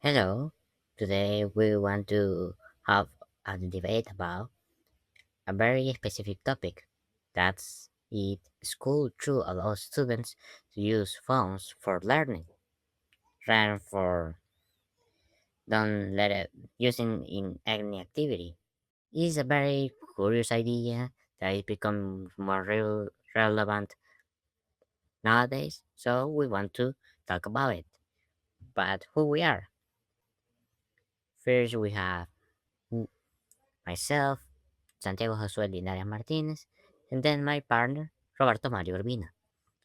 Hello. Today we want to have a debate about a very specific topic. That's it. School should allow students to use phones for learning rather for don't let it using in any activity. It's a very curious idea that it becomes more relevant nowadays. So we want to talk about it. But who we are? First we have myself, Santiago Josué Linares Martinez, and then my partner, Roberto Mario Urbina.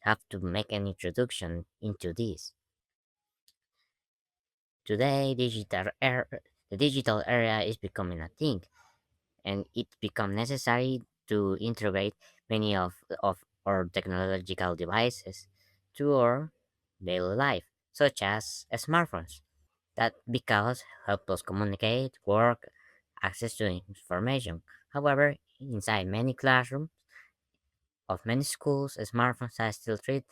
Have to make an introduction into this. Today, the digital era is becoming a thing, and it become necessary to integrate many of our technological devices to our daily life, such as smartphones. That because help us communicate, work, access to information. However, inside many classrooms, of many schools, smartphones are still treated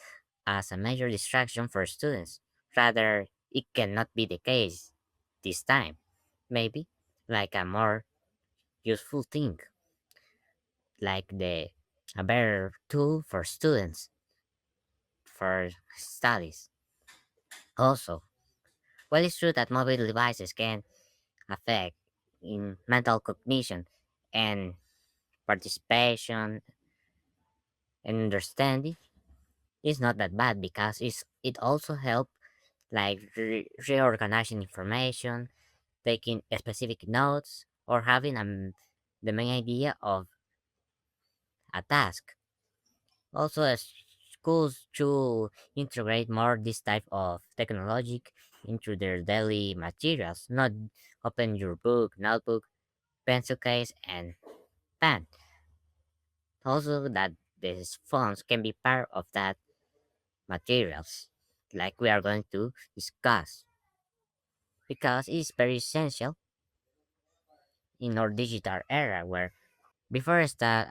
as a major distraction for students. Rather, it cannot be the case this time. Maybe like a more useful thing, like the a better tool for students for studies. Also, while it's true that mobile devices can affect in mental cognition and participation and understanding, it's not that bad because it also helps like reorganizing information, taking specific notes, or having the main idea of a task. Also, schools should integrate more this type of technology into their daily materials, not open your book, notebook, pencil case, and pen. Also, that these phones can be part of that materials, like we are going to discuss, because it's very essential in our digital era where before I start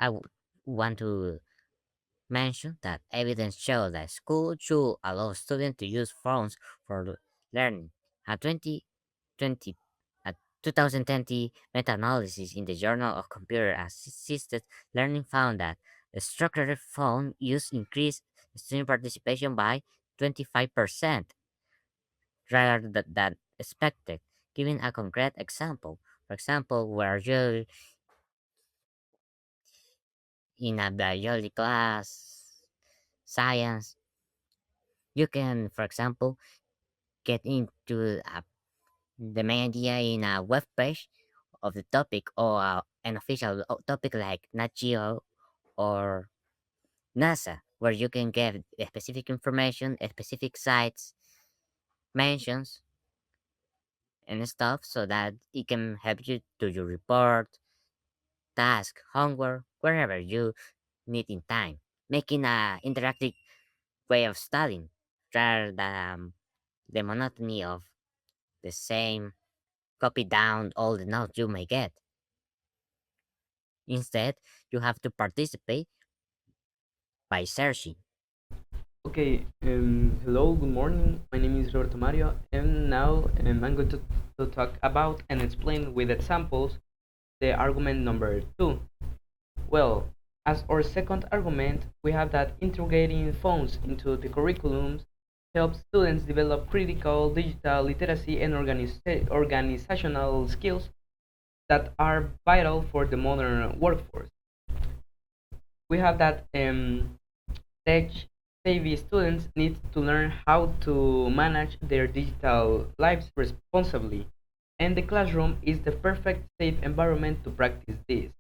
want to mention that evidence shows that school should allow students to use phones for learning. A 2020 a 2020 meta-analysis in the Journal of Computer Assisted Learning found that the structured phone use increased student participation by 25% rather than expected. Giving a concrete example, for example, where you in a biology class, science, you can, for example, get into the main idea in a web page of the topic or an official topic like Nat Geo or NASA, where you can get specific information, specific sites, mentions, and stuff so that it can help you do your report, task, homework, wherever you need in time, making a interactive way of studying rather than the monotony of the same copy down all the notes you may get. Instead, you have to participate by searching. Okay, hello, good morning. My name is Roberto Mario, and now I'm going to talk about and explain with examples the argument number two. Well, as our second argument, we have that integrating phones into the curriculums helps students develop critical digital literacy and organizational skills that are vital for the modern workforce. We have that tech-savvy students need to learn how to manage their digital lives responsibly, and the classroom is the perfect safe environment to practice this.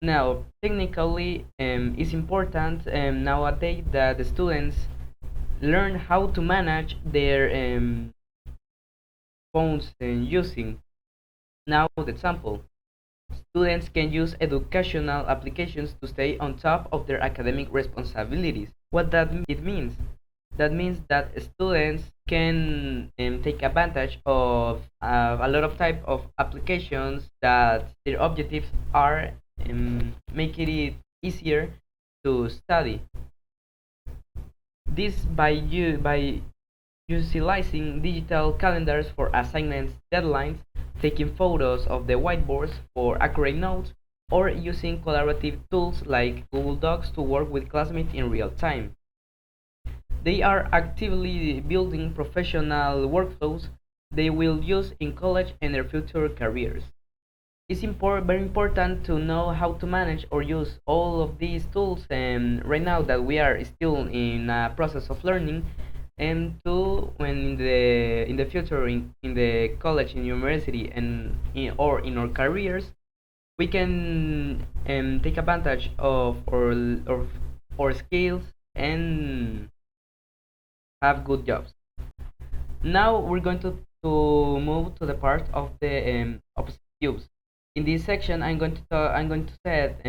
Now, technically, it's important nowadays that the students learn how to manage their phones and using. Now, the example. Students can use educational applications to stay on top of their academic responsibilities. What that it means? That means that students can take advantage of a lot of type of applications that their objectives are making it easier to study. This by utilizing digital calendars for assignments, deadlines, taking photos of the whiteboards for accurate notes, or using collaborative tools like Google Docs to work with classmates in real time. They are actively building professional workflows they will use in college and their future careers. It's very important to know how to manage or use all of these tools right now that we are still in a process of learning, and to when in the future in the college and university or in our careers we can take advantage of our skills and have good jobs. Now we're going to move to the part of the opposite views. In this section, I'm going to set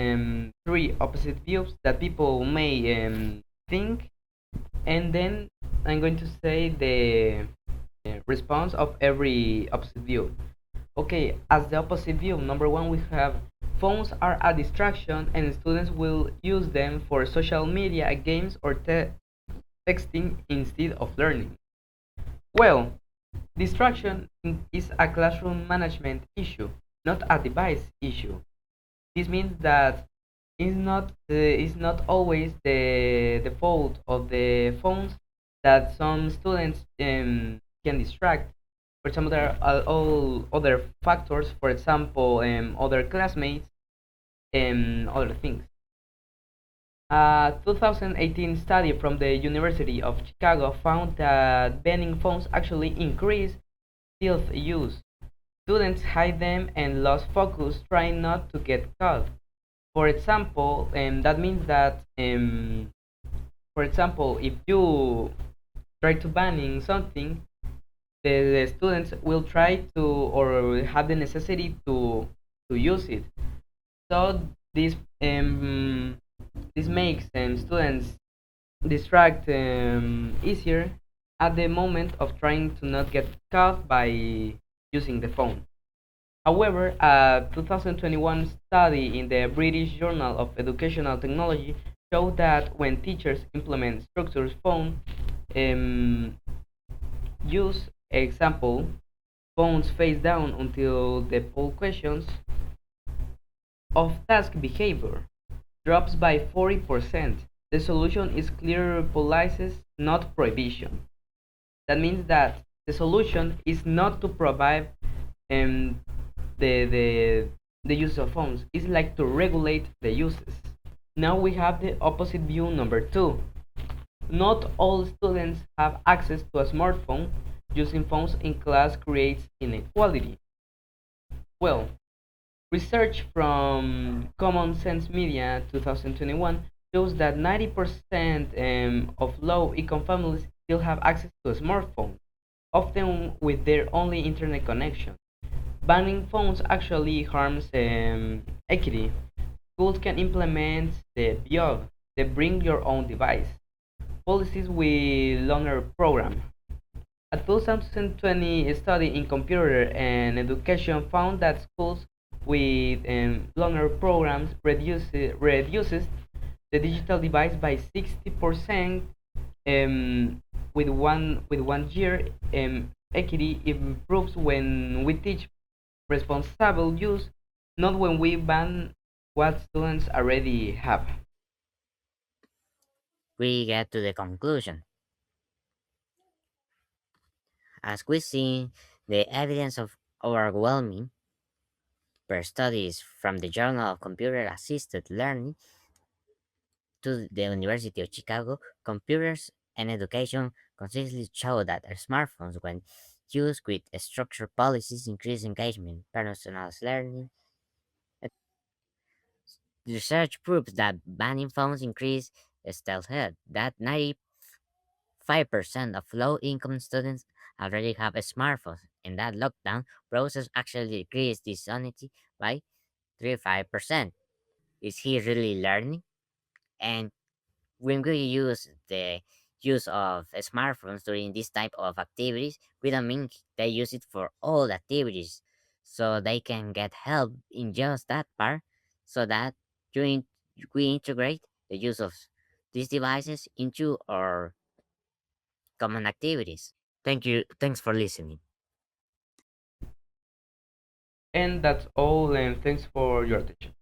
three opposite views that people may think, and then I'm going to say the response of every opposite view. Okay, as the opposite view, number one, we have phones are a distraction, and students will use them for social media, games, or texting instead of learning. Well, distraction is a classroom management issue, not a device issue. This means that it's not always the fault of the phones that some students can distract. For example, there are all other factors, for example, other classmates and other things. A 2018 study from the University of Chicago found that banning phones actually increased stealth use. Students hide them and lose focus trying not to get caught. For example, that means that, for example, if you try to banning something, the students will try to or have the necessity to use it. So this this makes students distract easier at the moment of trying to not get caught by using the phone. However, a 2021 study in the British Journal of Educational Technology showed that when teachers implement structured phone um, use, example, phones face down until the poll questions of task behavior drops by 40%. The solution is clear policies, not prohibition. That means that the solution is not to provide um, the, the, the use of phones. It's like to regulate the uses. Now we have the opposite view number two. Not all students have access to a smartphone. Using phones in class creates inequality. Well, research from Common Sense Media 2021 shows that 90% of low-income families still have access to a smartphone, often with their only internet connection. Banning phones actually harms equity. Schools can implement the BIOG, the Bring Your Own Device, policies with loaner program. A 2020 study in computer and education found that schools with loaner programs reduces the digital device by 60%. With one year, equity improves when we teach responsible use, not when we ban what students already have. We get to the conclusion. As we see, the evidence of overwhelming per studies from the Journal of Computer Assisted Learning to the University of Chicago, computers and education consistently show that our smartphones, when used with structured policies, increase engagement, personalized learning. Research proves that banning phones increase stealth, that 95% of low-income students already have smartphones, and that lockdown process actually decreased dishonesty by 35%. Is he really learning? And when we use the use of smartphones during this type of activities, we don't mean they use it for all activities. So they can get help in just that part so that you we integrate the use of these devices into our common activities. Thank you. Thanks for listening. And that's all, and thanks for your attention.